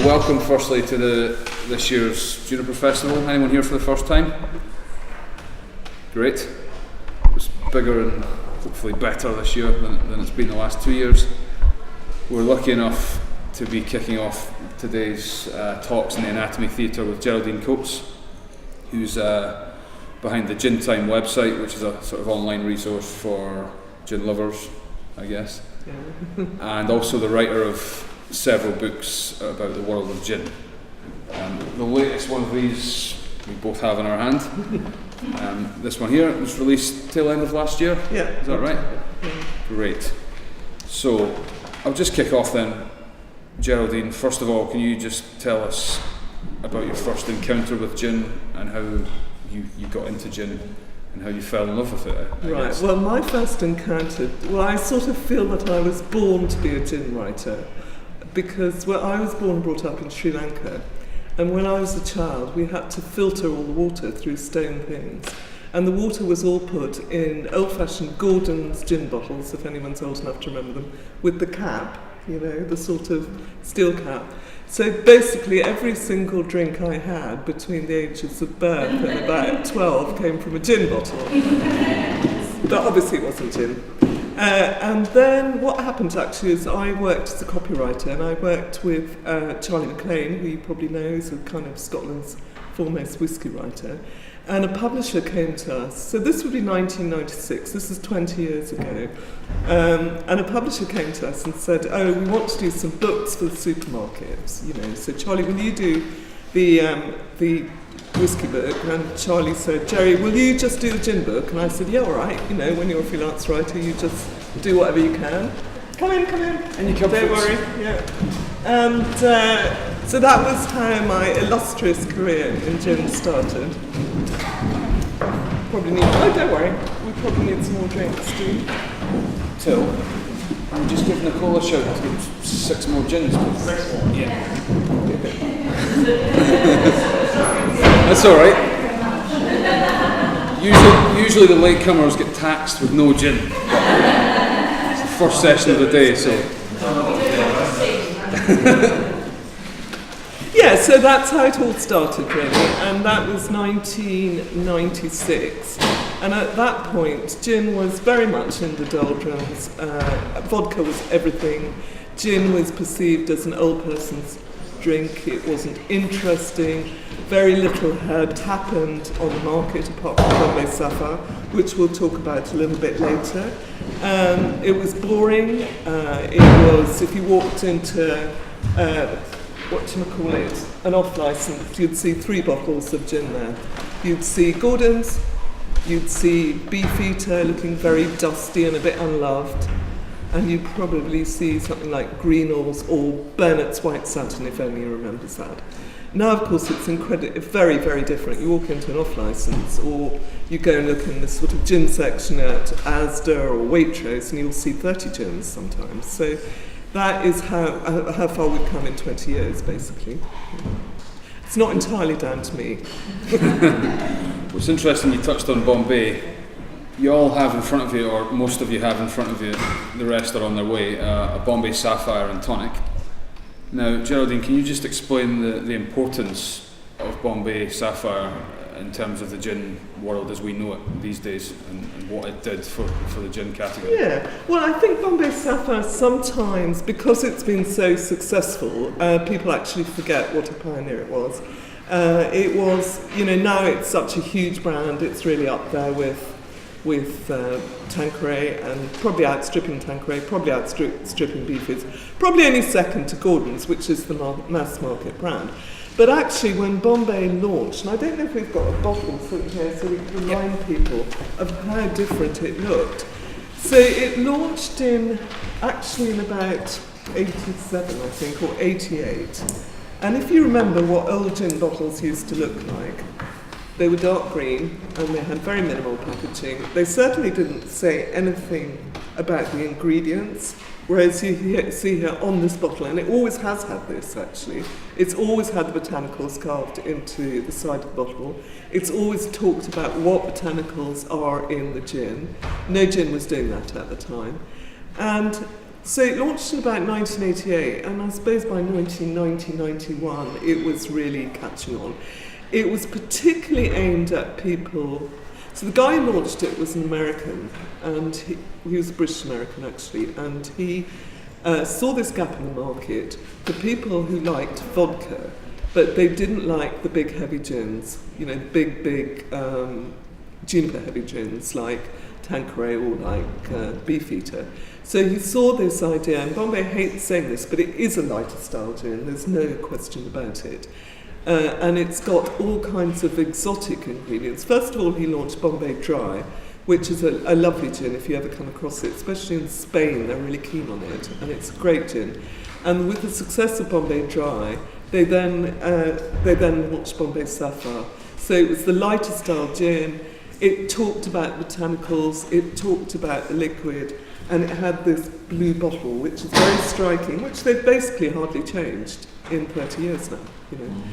So welcome firstly to this year's Juniper Festival. Anyone here for the first time? Great. It was bigger and hopefully better this year than it's been the last 2 years. We're lucky enough to be kicking off today's talks in the Anatomy Theatre with Geraldine Coates, who's behind the Gin Time website, which is a sort of online resource for gin lovers, I guess, and also the writer of several books about the world of gin. The latest one of these we both have in our hand. This one here was released tail end of last year. Yeah. Is that right? Yeah. Great. So I'll just kick off then. Geraldine, first of all, can you just tell us about your first encounter with gin and how you got into gin and how you fell in love with it? I guess. Well, my first encounter, I sort of feel that I was born to be a gin writer because I was born and brought up in Sri Lanka, and when I was a child we had to filter all the water through stone things, and the water was all put in old-fashioned Gordon's gin bottles, if anyone's old enough to remember them, with the cap, the sort of steel cap. So basically every single drink I had between the ages of birth and about 12 came from a gin bottle. But obviously it wasn't gin. And then what happened actually is I worked as a copywriter, and I worked with Charlie MacLean, who you probably know is a kind of Scotland's foremost whiskey writer. And a publisher came to us, so this would be 1996, this is 20 years ago, and a publisher came to us and said, oh, we want to do some books for the supermarkets, so Charlie, will you do the whiskey book? And Charlie said, Jerry, will you just do the gin book? And I said, yeah, all right, when you're a freelance writer, you just do whatever you can. Come in. And you come. Don't worry, yeah. And so that was how my illustrious career in gin started. Don't worry, we probably need some more drinks too. Till, I'm just giving Nicole a shout to get 6 more gins. 6 more? Yeah. That's alright. Usually the latecomers get taxed with no gin. It's the first session of the day, so. Yeah, so that's how it all started really, and that was 1996. And at that point, gin was very much in the doldrums. Vodka was everything. Gin was perceived as an old person's drink. It wasn't interesting. Very little had happened on the market apart from Bombay Sapphire, which we'll talk about a little bit later. It was boring. It was, if you walked into an off-licence, you'd see 3 bottles of gin there. You'd see Gordon's, you'd see Beefeater looking very dusty and a bit unloved, and you'd probably see something like Greenall's or Burnett's White Satin, if only you remembers that. Now, of course, it's very, very different. You walk into an off-licence, or you go and look in this sort of gin section at Asda or Waitrose, and you'll see 30 gins sometimes. So that is how far we've come in 20 years, basically. It's not entirely down to me. What's interesting, you touched on Bombay. You all have in front of you, or most of you have in front of you, the rest are on their way, a Bombay Sapphire and Tonic. Now, Geraldine, can you just explain the importance of Bombay Sapphire in terms of the gin world as we know it these days, and what it did for the gin category? Yeah, well, I think Bombay Sapphire sometimes, because it's been so successful, people actually forget what a pioneer it was. It was, now it's such a huge brand, it's really up there with Tanqueray, and probably outstripping Tanqueray, probably outstripping Beefeater's, probably only second to Gordon's, which is the mass market brand. But actually, when Bombay launched, and I don't know if we've got a bottle sitting here so we can remind people of how different it looked. So it launched in about 87, I think, or 88. And if you remember what old gin bottles used to look like, they were dark green and they had very minimal packaging. They certainly didn't say anything about the ingredients. Whereas you see here on this bottle, and it always has had this actually, it's always had the botanicals carved into the side of the bottle. It's always talked about what botanicals are in the gin. No gin was doing that at the time. And So it launched in about 1988, and I suppose by 1990-91 it was really catching on. It was particularly aimed at people. So the guy who launched it was an American, and he was a British American actually, and he saw this gap in the market for people who liked vodka, but they didn't like the big heavy gins, you know, big juniper heavy gins like Tanqueray or like Beefeater. So he saw this idea, and Bombay hates saying this, but it is a lighter style gin, there's no question about it. And it's got all kinds of exotic ingredients. First of all, he launched Bombay Dry, which is a lovely gin if you ever come across it, especially in Spain, they're really keen on it, and it's a great gin. And with the success of Bombay Dry, they then launched Bombay Sapphire. So it was the lighter style gin, it talked about botanicals, it talked about the liquid, and it had this blue bottle, which is very striking, which they've basically hardly changed in 30 years now, you know.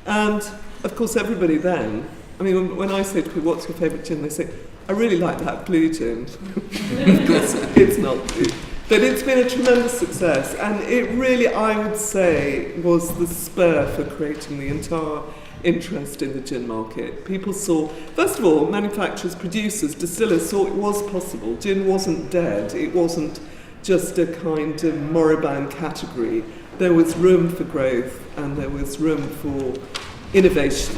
And of course everybody then, I mean when I say to people, what's your favourite gin, they say, I really like that blue gin. Of course it's not blue. But it's been a tremendous success, and it really, I would say, was the spur for creating the entire interest in the gin market. People saw, first of all, manufacturers, producers, distillers saw it was possible. Gin wasn't dead, it wasn't just a kind of moribund category. There was room for growth and there was room for innovation.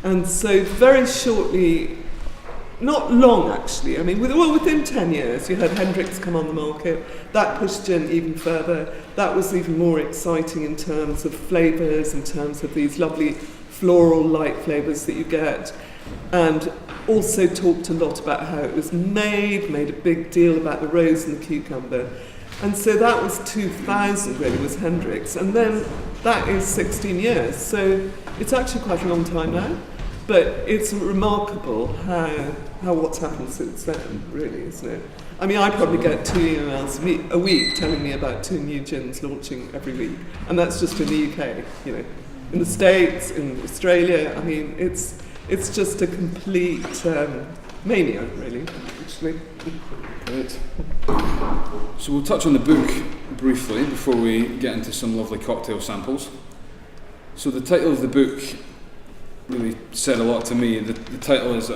And so very shortly, not long actually, I mean within 10 years you had Hendrix come on the market, that pushed gin even further, that was even more exciting in terms of flavours, in terms of these lovely floral light flavours that you get, and also talked a lot about how it was made a big deal about the rose and the cucumber. And so that was 2000 really, was Hendrix, and then that is 16 years, so it's actually quite a long time now, but it's remarkable how what's happened since then, really, isn't it? I mean, I probably get 2 emails a week telling me about 2 new gins launching every week, and that's just in the UK, you know. In the States, in Australia, I mean, it's just a complete mania, really, actually. Great. So we'll touch on the book briefly before we get into some lovely cocktail samples. So the title of the book really said a lot to me. The title is,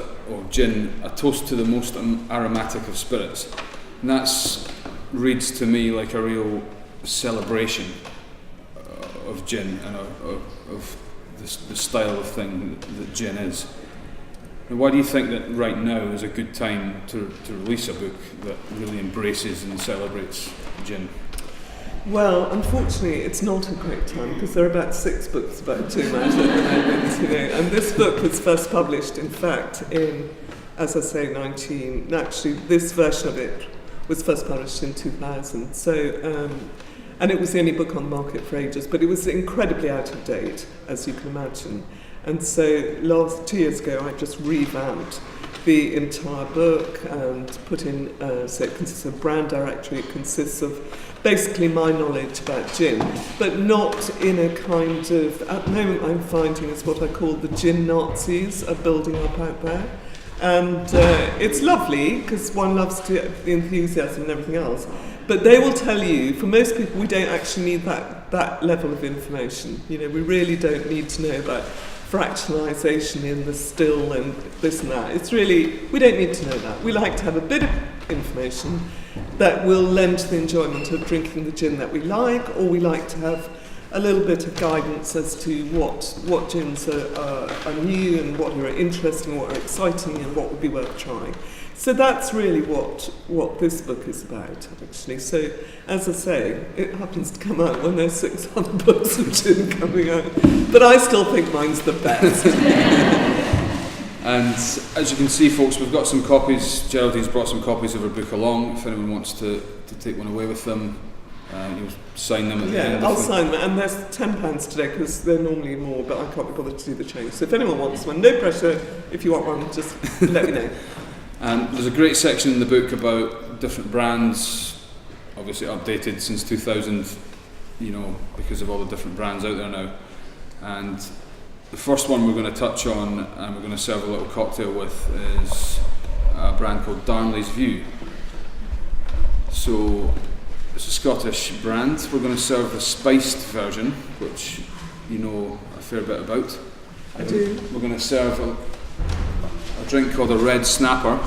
Gin, A Toast to the Most Aromatic of Spirits. And that reads to me like a real celebration of gin and of the style of thing that gin is. And why do you think that right now is a good time to release a book that really embraces and celebrates gin? Well, unfortunately, it's not a great time because there are about 6 books about gin out at the moment, you know. And this book was first published, in fact, in, as I say, actually, this version of it was first published in 2000. So, and it was the only book on the market for ages, but it was incredibly out of date, as you can imagine. And so 2 years ago, I just revamped the entire book and put in, so it consists of brand directory, it consists of basically my knowledge about gin, but not in a kind of, at the moment I'm finding is what I call the gin Nazis are building up out there. And it's lovely because one loves the enthusiasm and everything else. But they will tell you, for most people, we don't actually need that level of information. You know, we really don't need to know about fractionalisation in the still and this and that. It's really, we don't need to know that. We like to have a bit of information that will lend to the enjoyment of drinking the gin that we like, or we like to have a little bit of guidance as to what gins are new and what are interesting, what are exciting, and what would be worth trying. So that's really what this book is about, actually. So, as I say, it happens to come out when there's 600 books of gin coming out, but I still think mine's the best. And as you can see, folks, we've got some copies. Geraldine's brought some copies of her book along. If anyone wants to take one away with them, you'll sign them at the end. Yeah, I'll sign them, and there's £10 today because they're normally more, but I can't be bothered to do the change. So if anyone wants one, no pressure. If you want one, just let me know. And there's a great section in the book about different brands, obviously updated since 2000, you know, because of all the different brands out there now. And the first one we're going to touch on and we're going to serve a little cocktail with is a brand called Darnley's View. So it's a Scottish brand. We're going to serve the spiced version, which you know a fair bit about. I do. We're going to serve a drink called a Red Snapper,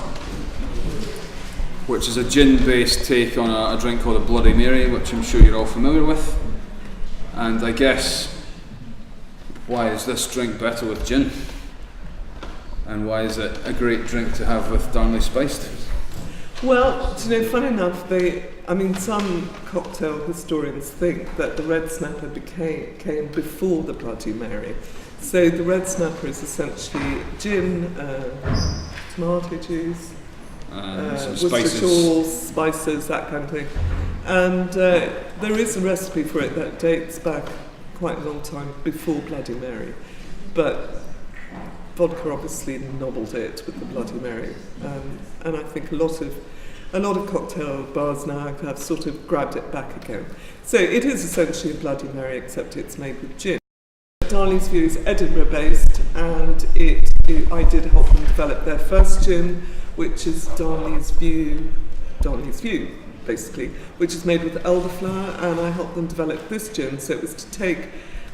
which is a gin-based take on a drink called a Bloody Mary, which I'm sure you're all familiar with. And I guess, why is this drink better with gin? And why is it a great drink to have with Darnley Spiced? Well, funny enough, some cocktail historians think that the Red Snapper came before the Bloody Mary. So the Red Snapper is essentially gin, tomato juice, Worcestershire spices, that kind of thing. And there is a recipe for it that dates back quite a long time before Bloody Mary. But vodka obviously nobbled it with the Bloody Mary. And I think a lot of cocktail bars now have sort of grabbed it back again. So it is essentially a Bloody Mary, except it's made with gin. Darnley's View is Edinburgh-based, and I did help them develop their first gin, which is Darnley's View, basically, which is made with elderflower, and I helped them develop this gin. So it was to take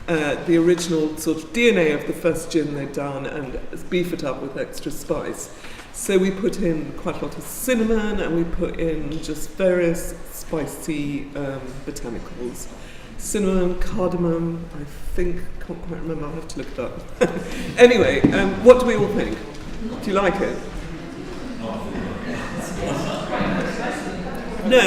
the original sort of DNA of the first gin they'd done and beef it up with extra spice. So we put in quite a lot of cinnamon, and we put in just various spicy botanicals. Cinnamon, cardamom, I think, can't quite remember, I'll have to look it up. Anyway, what do we all think? Do you like it? No.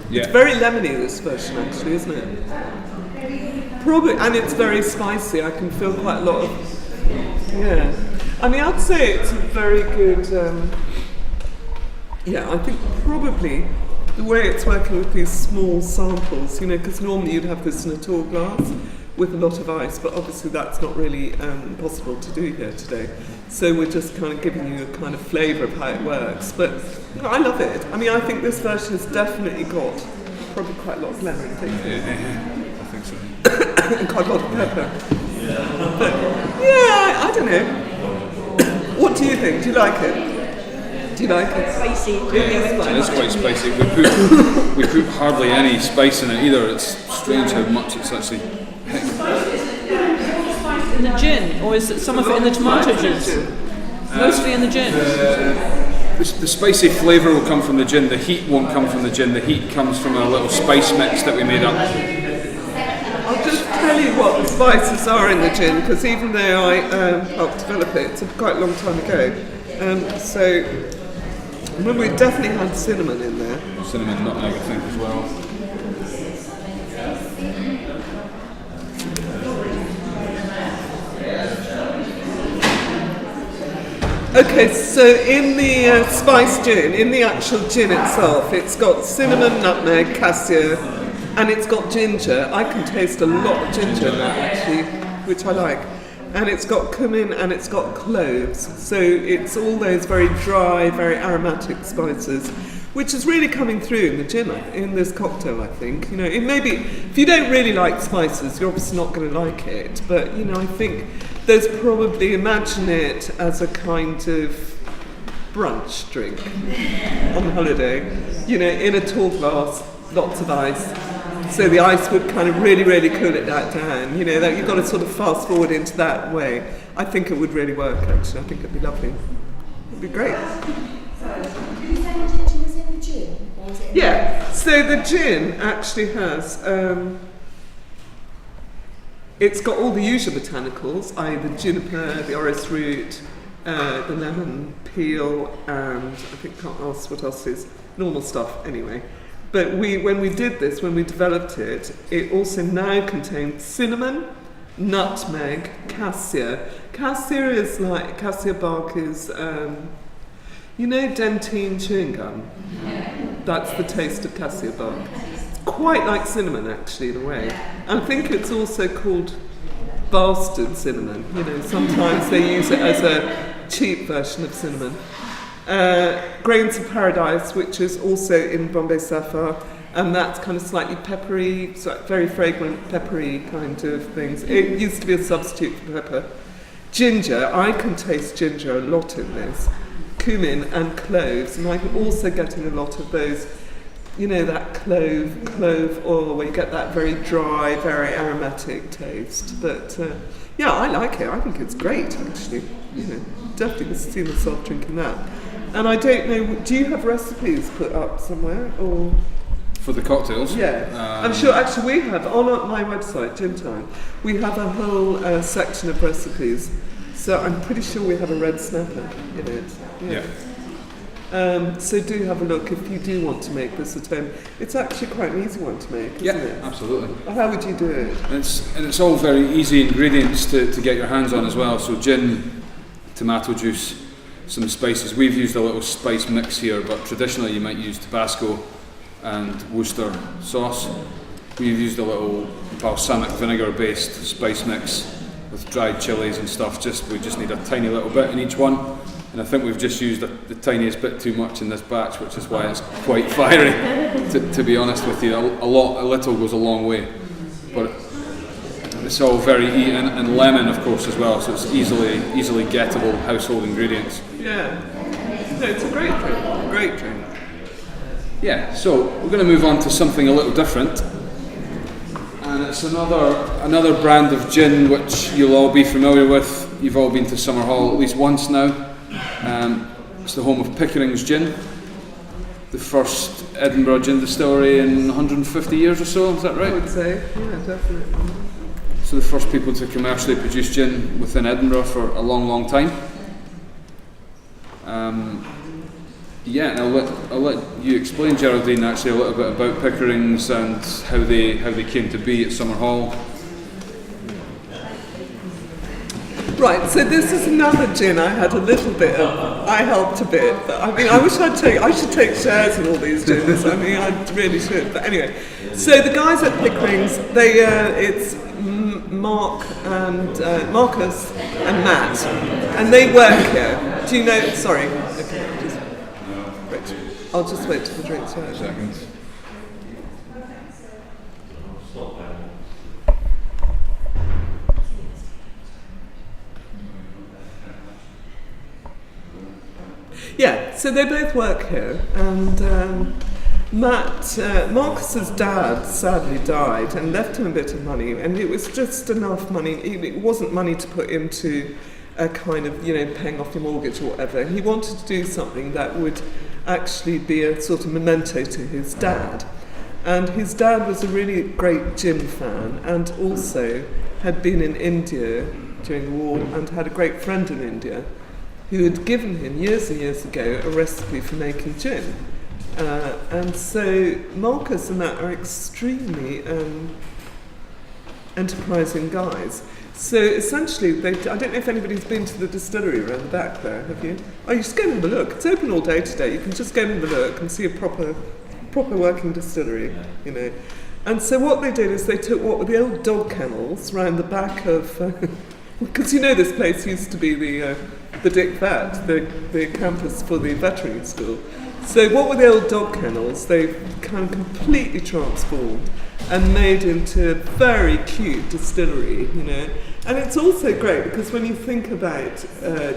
Yeah. It's very lemony, this version, actually, isn't it? Probably, and it's very spicy. I can feel quite a lot of, yeah. I mean, I'd say it's a very good, I think probably the way it's working with these small samples, because normally you'd have this in a tall glass with a lot of ice, but obviously that's not really possible to do here today. So we're just kind of giving you a kind of flavour of how it works. But I love it. I mean, I think this version has definitely got probably quite a lot of lemon. I think so. And quite a lot of pepper. But, I don't know. What do you think? Do you like it? Do you like it? Spicy. It is quite spicy. We put hardly any spice in it either. It's strange how much it's actually. In the gin, or is it some of it in the tomato juice? Mostly in the gin. The spicy flavour will come from the gin. The heat won't come from the gin. The heat comes from a little spice mix that we made up. I'll just tell you what the spices are in the gin, because even though I helped develop it, it's quite a long time ago. So, remember, we definitely had cinnamon in there. Cinnamon, nutmeg, I think, as well. Okay, so in the spice gin, in the actual gin itself, it's got cinnamon, nutmeg, cassia, and it's got ginger. I can taste a lot of ginger in that, actually, which I like. And it's got cumin and it's got cloves. So it's all those very dry, very aromatic spices, which is really coming through in the gin, in this cocktail, I think. It may be, if you don't really like spices, you're obviously not going to like it. But, I think there's probably, imagine it as a kind of brunch drink on holiday, in a tall glass, lots of ice. So the ice would kind of really, really cool it that down. That you've got to sort of fast forward into that way. I think it would really work, actually. I think it'd be lovely. It'd be great. Did you say the ginger was in the gin? Or was it in Yeah, so the gin actually has, it's got all the usual botanicals, i.e. the juniper, the orris root, the lemon peel, and I think, can't ask what else is, normal stuff anyway. But when we did this, when we developed it, it also now contains cinnamon, nutmeg, cassia. Cassia bark is, Dentyne chewing gum? That's the taste of cassia bark. It's quite like cinnamon, actually, in a way. I think it's also called bastard cinnamon. Sometimes they use it as a cheap version of cinnamon. Grains of Paradise, which is also in Bombay Sapphire, and that's kind of slightly peppery, very fragrant, peppery kind of things. It used to be a substitute for pepper. Ginger, I can taste ginger a lot in this. Cumin and cloves, and I'm also getting a lot of those you know, that clove oil where you get that very dry, very aromatic taste. But yeah, I like it. I think it's great, actually. You know, definitely can see myself drinking that. And I don't know, do you have recipes put up somewhere, or? For the cocktails? Yeah, I'm sure. Actually, we have on my website, Gin Time, we have a whole section of recipes. So I'm pretty sure we have a red snapper in it. Yeah. So do have a look if you do want to make this at home. It's actually quite an easy one to make, isn't it? Absolutely. How would you do it? And it's all very easy ingredients to get your hands on as well. So gin, tomato juice, some spices. We've used a little spice mix here, but traditionally you might use Tabasco and Worcester sauce. We've used a little balsamic vinegar based spice mix with dried chilies and stuff. We just need a tiny little bit in each one, and I think we've just used the tiniest bit too much in this batch, which is why it's quite fiery. To be honest with you, a little goes a long way, but it's all very and lemon, of course, as well. So it's easily gettable household ingredients. Yeah, no, it's a great drink. Great drink. Yeah, so we're going to move on to something a little different, and it's another brand of gin which you'll all be familiar with. You've all been to Summerhall at least once now. It's the home of Pickering's Gin, the first Edinburgh gin distillery in 150 years or so, is that right? I would say, yeah, definitely. So the first people to commercially produce gin within Edinburgh for a long time. Yeah, and I'll let you explain, Geraldine, actually a little bit about Pickering's and how they came to be at Summerhall. Right, so this is another gin I had a little bit of. I helped a bit. I mean, I should take shares in all these gins. I mean, I really should. But anyway, so the guys at Pickering's, it's Mark and Marcus and Matt, and they work here. Do you know? Sorry. Okay. I'll just wait till the drink's ready. Seconds. Yeah, so they both work here, and Marcus's dad sadly died and left him a bit of money, and it was just enough money. It wasn't money to put into a kind of, you know, paying off your mortgage or whatever. He wanted to do something that would actually be a sort of memento to his dad. And his dad was a really great gin fan, and also had been in India during the war and had a great friend in India who had given him years and years ago a recipe for making gin. And so Marcus and Matt are extremely enterprising guys. So essentially, I don't know if anybody's been to the distillery around the back there, have you? Oh, you should go and have a look. It's open all day today. You can just go and have a look and see a proper working distillery, you know. And so what they did is they took what were the old dog kennels round the back of, because you know this place used to be the Dick Vet, the campus for the veterinary school. So what were the old dog kennels? They kind of completely transformed and made into a very cute distillery, you know. And it's also great because when you think about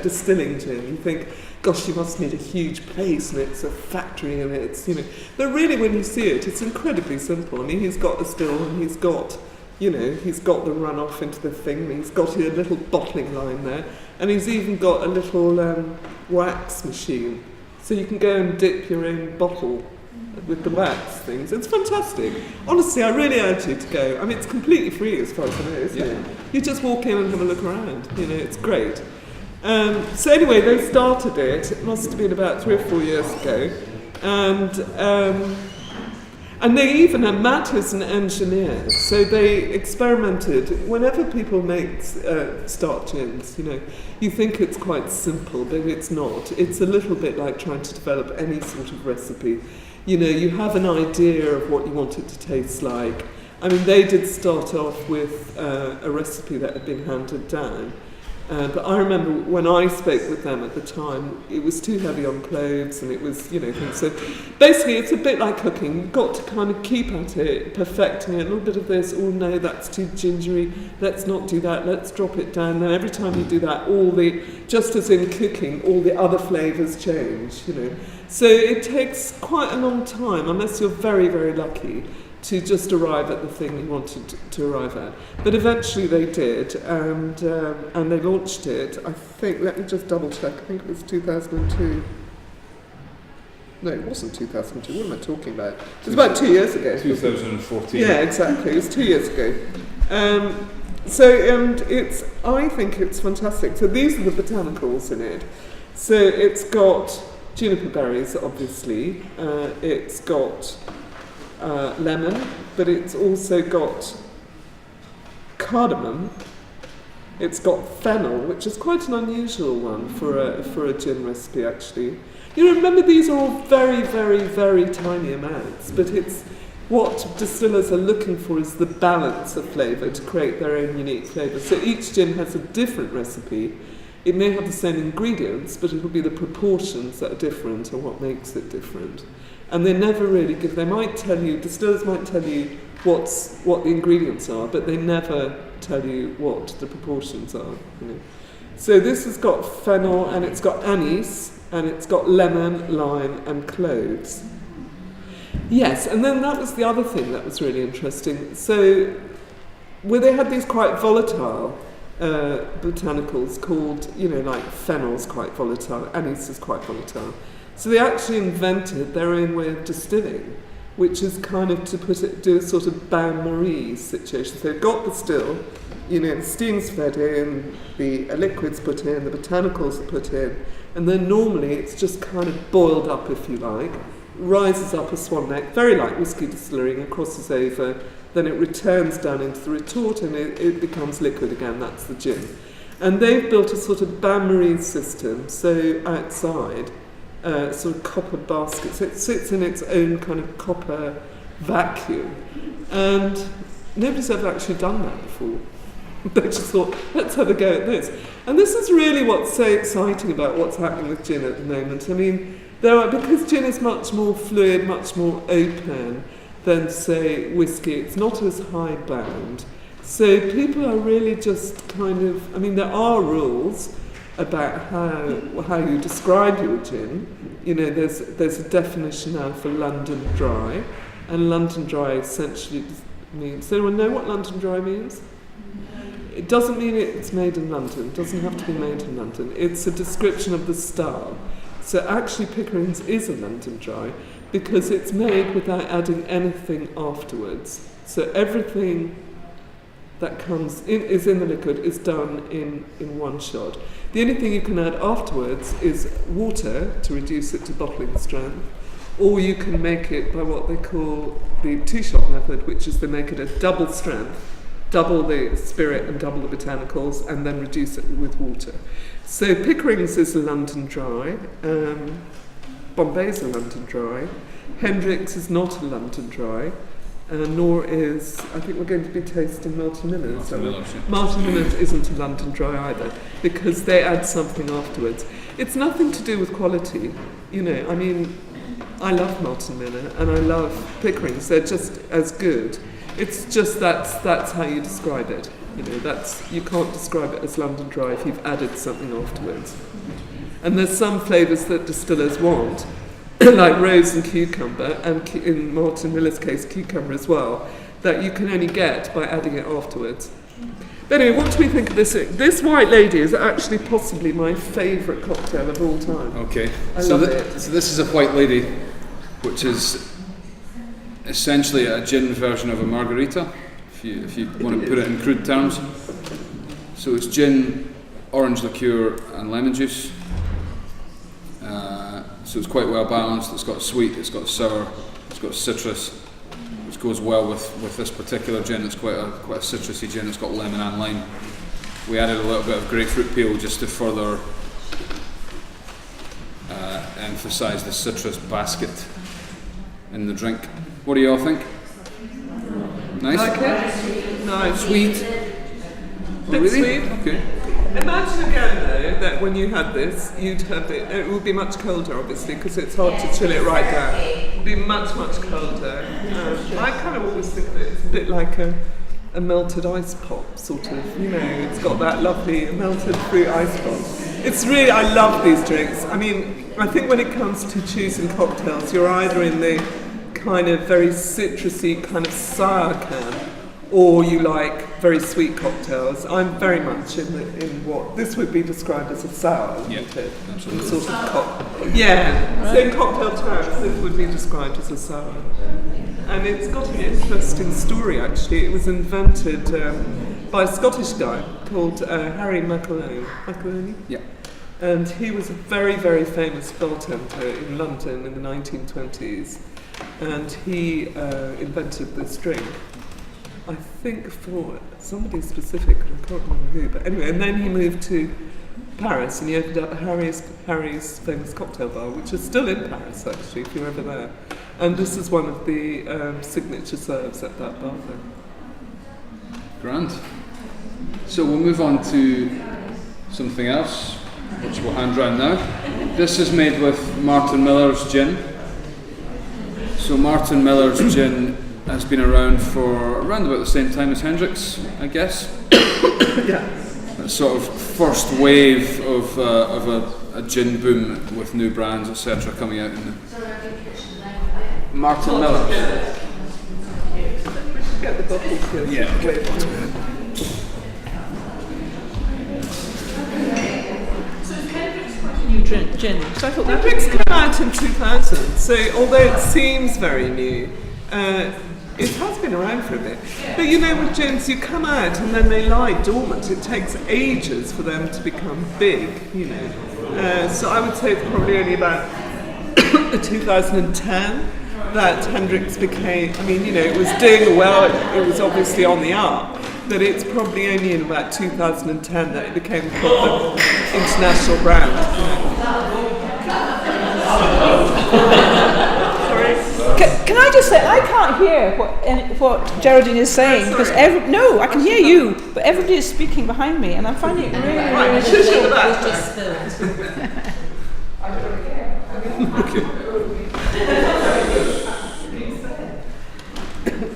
distilling gin, you think, gosh, you must need a huge place and it's a factory and it's, you know. But really when you see it, it's incredibly simple. I mean, he's got the still and he's got, you know, he's got the runoff into the thing, and he's got a little bottling line there, and he's even got a little wax machine. So you can go and dip your own bottle with the wax things. It's fantastic. Honestly, I really urge you to go. I mean, it's completely free as far as I know, isn't it? You just walk in and have a look around. You know, it's great. So anyway, they started it. It must have been about 3 or 4 years ago. And they even had Matt as an engineer, so they experimented. Whenever people start gins, you know, you think it's quite simple, but it's not. It's a little bit like trying to develop any sort of recipe. You know, you have an idea of what you want it to taste like. I mean, they did start off with a recipe that had been handed down. But I remember when I spoke with them at the time, it was too heavy on cloves and it was, you know, things. So basically it's a bit like cooking. You've got to kind of keep at it, perfecting it, a little bit of this, oh no, that's too gingery, let's not do that, let's drop it down. Then every time you do that, just as in cooking, all the other flavours change, you know. So it takes quite a long time, unless you're very, very lucky, to just arrive at the thing you wanted to arrive at. But eventually they did, and they launched it, I think, let me just double check, I think it was 2002. No, it wasn't 2002, what am I talking about? It was about 2 years ago. 2014. Yeah, exactly, it was 2 years ago. I think it's fantastic. So these are the botanicals in it. So it's got juniper berries, obviously. It's got lemon, but it's also got cardamom. It's got fennel, which is quite an unusual one for a gin recipe, actually. You know, remember these are all very, very, very tiny amounts, but it's what distillers are looking for is the balance of flavour to create their own unique flavour. So each gin has a different recipe. It may have the same ingredients, but it will be the proportions that are different or what makes it different. And they never really give, they might tell you, distillers might tell you what the ingredients are, but they never tell you what the proportions are. You know. So this has got fennel, and it's got anise, and it's got lemon, lime, and cloves. Yes, and then that was the other thing that was really interesting. So, where they had these quite volatile botanicals called, you know, like fennel's quite volatile, anise is quite volatile. So they actually invented their own way of distilling, which is kind of do a sort of bain-marie situation. So they've got the still, you know, the steam's fed in, the liquid's put in, the botanicals are put in, and then normally it's just kind of boiled up, if you like, rises up a swan neck, very like whiskey distilling, and crosses over, then it returns down into the retort and it becomes liquid again, that's the gin. And they've built a sort of bain-marie system, so outside, sort of copper basket, so it sits in its own kind of copper vacuum. And nobody's ever actually done that before. They just thought, let's have a go at this. And this is really what's so exciting about what's happening with gin at the moment. I mean, because gin is much more fluid, much more open than, say, whiskey, it's not as high bound. So people are really just kind of, I mean, there are rules about how you describe your gin. You know, there's a definition now for London Dry, and London Dry essentially means, does anyone know what London Dry means? It doesn't mean it's made in London, it doesn't have to be made in London. It's a description of the style. So actually Pickering's is a London Dry because it's made without adding anything afterwards. So everything that comes in is in the liquid is done in one shot. The only thing you can add afterwards is water to reduce it to bottling strength, or you can make it by what they call the two-shot method, which is they make it a double strength, double the spirit and double the botanicals, and then reduce it with water. So Pickering's is a London Dry, Bombay's a London Dry, Hendrick's is not a London Dry, nor is, I think we're going to be tasting Martin Miller's. Martin Miller's isn't a London Dry either, because they add something afterwards. It's nothing to do with quality, you know, I mean, I love Martin Miller and I love Pickering's, they're just as good. It's just that's how you describe it. You know, you can't describe it as London Dry if you've added something afterwards. And there's some flavours that distillers want, like rose and cucumber, and in Martin Miller's case, cucumber as well, that you can only get by adding it afterwards. But anyway, what do we think of this? This White Lady is actually possibly my favourite cocktail of all time. Okay. I love it. So this is a White Lady, which is essentially a gin version of a margarita, if you want to put it in crude terms. So it's gin, orange liqueur and lemon juice. So it's quite well balanced. It's got sweet, it's got sour, it's got citrus, which goes well with this particular gin. It's quite a citrusy gin. It's got lemon and lime. We added a little bit of grapefruit peel just to further emphasise the citrus basket in the drink. What do you all think? Nice? Like it? Nice. Sweet? Bit really? sweet. Okay. Imagine again though that when you had this, you'd have it would be much colder obviously because it's hard to chill it right down. It would be much, much colder. I kind of always think of it as a bit like a melted ice pop sort of, you know, it's got that lovely melted fruit ice pop. It's really, I love these drinks. I mean, I think when it comes to choosing cocktails, you're either in the kind of very citrusy, kind of sour camp, or you like very sweet cocktails. I'm very much in what this would be described as a sour, wouldn't it? Absolutely. Sort of yeah. So in cocktail terms, this would be described as a sour. And it's got an interesting story, actually. It was invented by a Scottish guy called Harry McAloony. Yeah. And he was a very, very famous bartender in London in the 1920s. And he invented this drink, I think for somebody specific, I can't remember who. But anyway, and then he moved to Paris and he opened up Harry's famous cocktail bar, which is still in Paris, actually, if you're ever there. And this is one of the signature serves at that bar there. Grand. So we'll move on to something else, which we'll hand round now. This is made with Martin Miller's gin. So Martin Miller's gin has been around for around about the same time as Hendrick's, I guess. Yeah. A sort of first wave of a gin boom with new brands, etc., coming out in the Martin Miller's. We should get the bottles here. Yeah. Wait. New gin. So I thought that Hendrick's came out in 2000, so although it seems very new, it has been around for a bit. But you know, with gins, you come out and then they lie dormant. It takes ages for them to become big, you know. So I would say it's probably only about 2010 that Hendrick's became, I mean, you know, it was doing well, it was obviously on the up, but it's probably only in about 2010 that it became a proper international brand. Can I just say, I can't hear what Geraldine is saying, because no, I can hear you, but everybody is speaking behind me, and I'm finding it really, really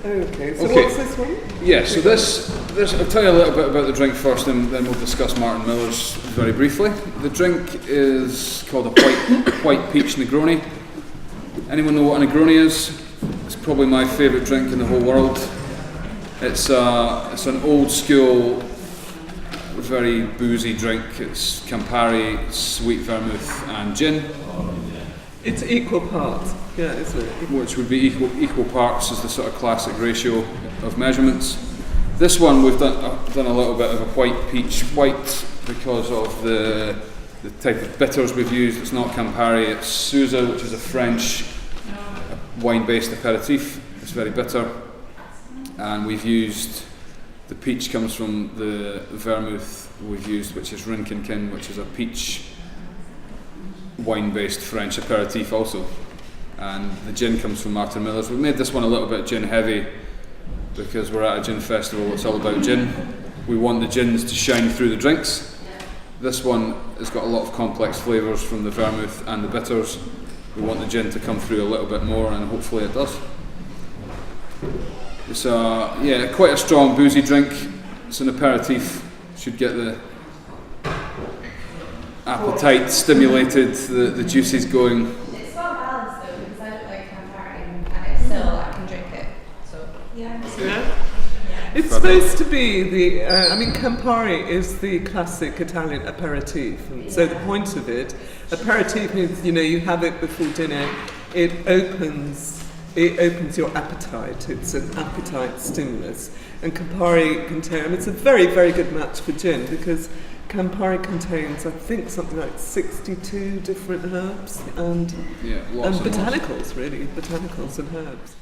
Okay, so Okay. what's this one? Yeah, so this I'll tell you a little bit about the drink first, and then we'll discuss Martin Miller's very briefly. The drink is called a white peach Negroni. Anyone know what a Negroni is? It's probably my favourite drink in the whole world. It's an old school, very boozy drink. It's Campari, sweet vermouth, and gin. It's equal parts, yeah, isn't it? Which would be equal parts as the sort of classic ratio of measurements. This one we've done a little bit of a white peach white because of the type of bitters we've used. It's not Campari, it's Sousa, which is a French wine-based aperitif. It's very bitter, and we've used the peach comes from the vermouth we've used, which is Rinkenkin, which is a peach wine-based French aperitif also, and the gin comes from Martin Miller's. We've made this one a little bit gin heavy because we're at a gin festival. It's all about gin. We want the gins to shine through the drinks. This one has got a lot of complex flavours from the vermouth and the bitters. We want the gin to come through a little bit more, and hopefully it does. It's quite a strong boozy drink. It's an aperitif. Should get the appetite stimulated, the juices going. It's well balanced though, because I don't like Campari and it's still, I can drink it. So, yeah. It's supposed to be Campari is the classic Italian aperitif, and so the point of it, aperitif means, you know, you have it before dinner, it opens your appetite, it's an appetite stimulus, and Campari it's a very, very good match for gin, because Campari contains, I think, something like 62 different herbs and Lots and botanicals, really, botanicals and herbs.